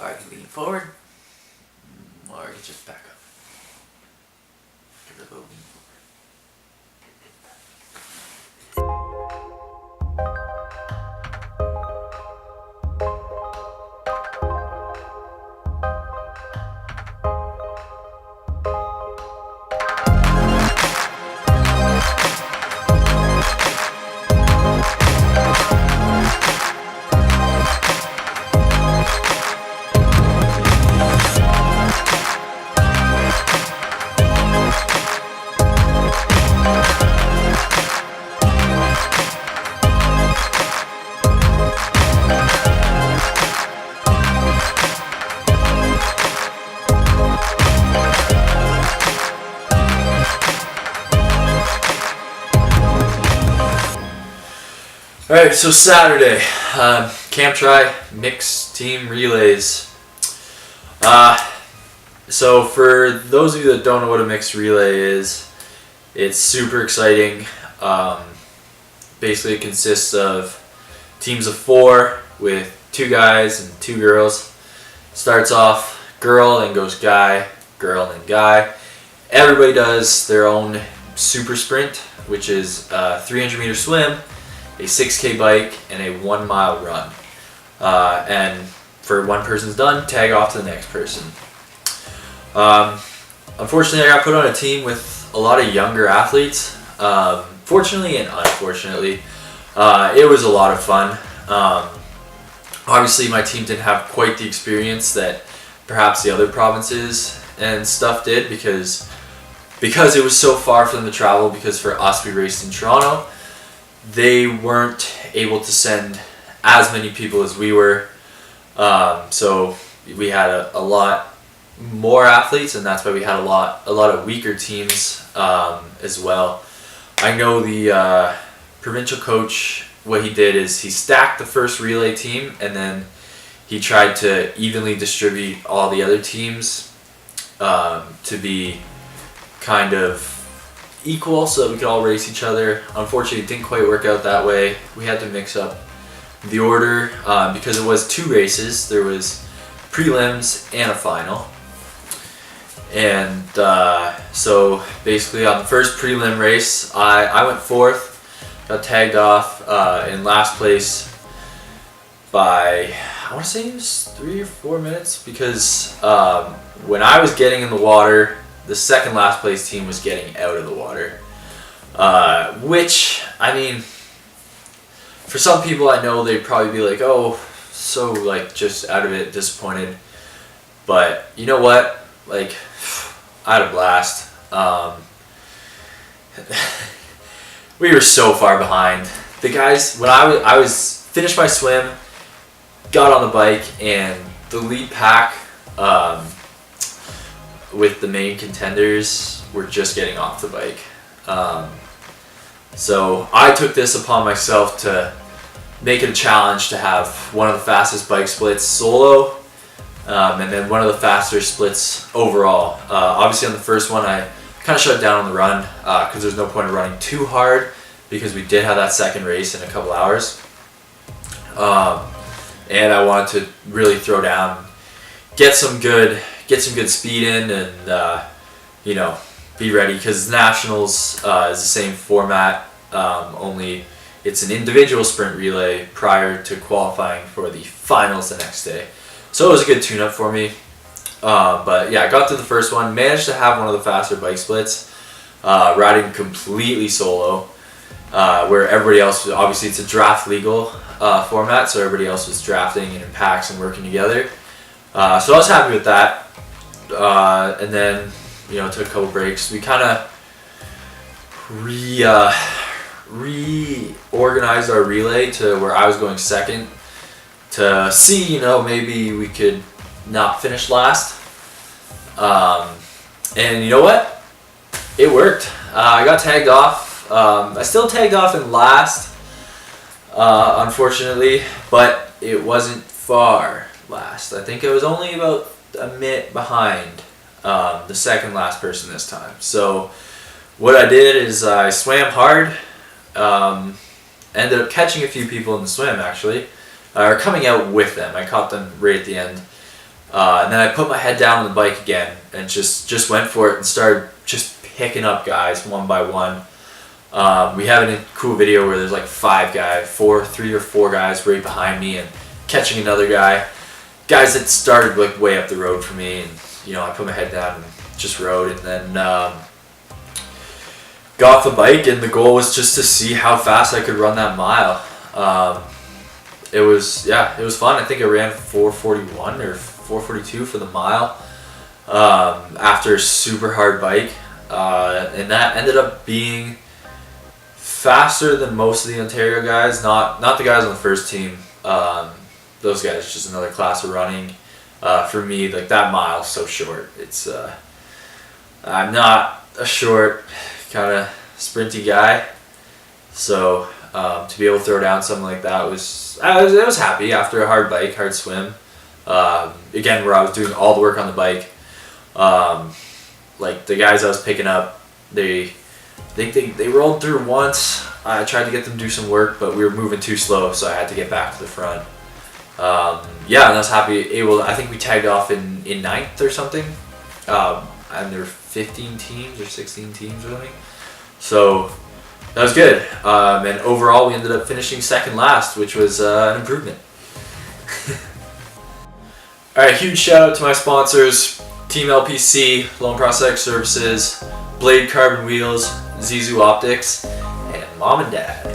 Or I can lean forward, or I can just back up. Give it a little lean forward. Alright, so Saturday, Camp Tri mixed team relays. So for those of you that don't know what a mixed relay is, it's super exciting. Basically it consists of teams of 4 with 2 guys and 2 girls. Starts off girl and goes guy, girl and guy. Everybody does their own super sprint, which is a 300 meter swim, a 6K bike, and a 1 mile run. And for one person's done, tag off to the next person. Unfortunately, I got put on a team with a lot of younger athletes. Fortunately and unfortunately, it was a lot of fun. Obviously, my team didn't have quite the experience that perhaps the other provinces and stuff did because it was so far for them to travel, because for us, we raced in Toronto. They weren't able to send as many people as we were, so we had a lot more athletes, and that's why we had a lot of weaker teams as well. I know the provincial coach, what he did is he stacked the first relay team, and then he tried to evenly distribute all the other teams to be kind of equal so that we could all race each other. Unfortunately, it didn't quite work out that way. We had to mix up the order because it was 2 races. There was prelims and a final. And so basically on the first prelim race, I went 4th, got tagged off in last place by, I want to say it was 3 or 4 minutes, because when I was getting in the water, the second last place team was getting out of the water, which, I mean, for some people I know they'd probably be like, oh, so like just out of it, disappointed. But you know what, like, I had a blast. We were so far behind. The guys, when I was finished my swim, got on the bike, and the lead pack with the main contenders were just getting off the bike. So I took this upon myself to make it a challenge to have one of the fastest bike splits solo, and then one of the faster splits overall. Obviously on the first one I kind of shut down on the run because there's no point in running too hard, because we did have that second race in a couple hours. And I wanted to really throw down, get some good speed in, and you know, be ready, because nationals is the same format, only it's an individual sprint relay prior to qualifying for the finals the next day. So it was a good tune-up for me. But yeah, I got to the first one, managed to have one of the faster bike splits, riding completely solo, where everybody else, obviously it's a draft legal format, so everybody else was drafting and in packs and working together. So I was happy with that. And then, you know, took a couple breaks. We kind of reorganized our relay to where I was going second, to see, you know, maybe we could not finish last. And you know what? It worked. I got tagged off. I still tagged off in last, unfortunately, but it wasn't far last. I think it was only about a minute behind the second last person this time. So what I did is I swam hard, ended up catching a few people in the swim, actually, or coming out with them. I caught them right at the end. And then I put my head down on the bike again and just went for it and started just picking up guys one by one. We have a cool video where there's like 3 or 4 guys right behind me and catching another guy. Guys that started like way up the road from me, and I put my head down and just rode, and then got off the bike, and the goal was just to see how fast I could run that mile. It was fun. I think I ran 4:41 or 4:42 for the mile after a super hard bike, and that ended up being faster than most of the Ontario guys. Not the guys on the first team. Those guys just another class of running. For me, like that mile's so short. It's I'm not a short kind of sprinty guy, so to be able to throw down something like that I was happy after a hard bike, hard swim. Again, where I was doing all the work on the bike. Like the guys I was picking up, they rolled through once. I tried to get them to do some work, but we were moving too slow, so I had to get back to the front. And I was happy. I think we tagged off in 9th or something. And there were 15 teams or 16 teams or something. So that was good. And overall, we ended up finishing second last, which was an improvement. All right, huge shout out to my sponsors: Team LPC, Loan Prosthetic Services, Blade Carbon Wheels, Zizou Optics, and Mom and Dad.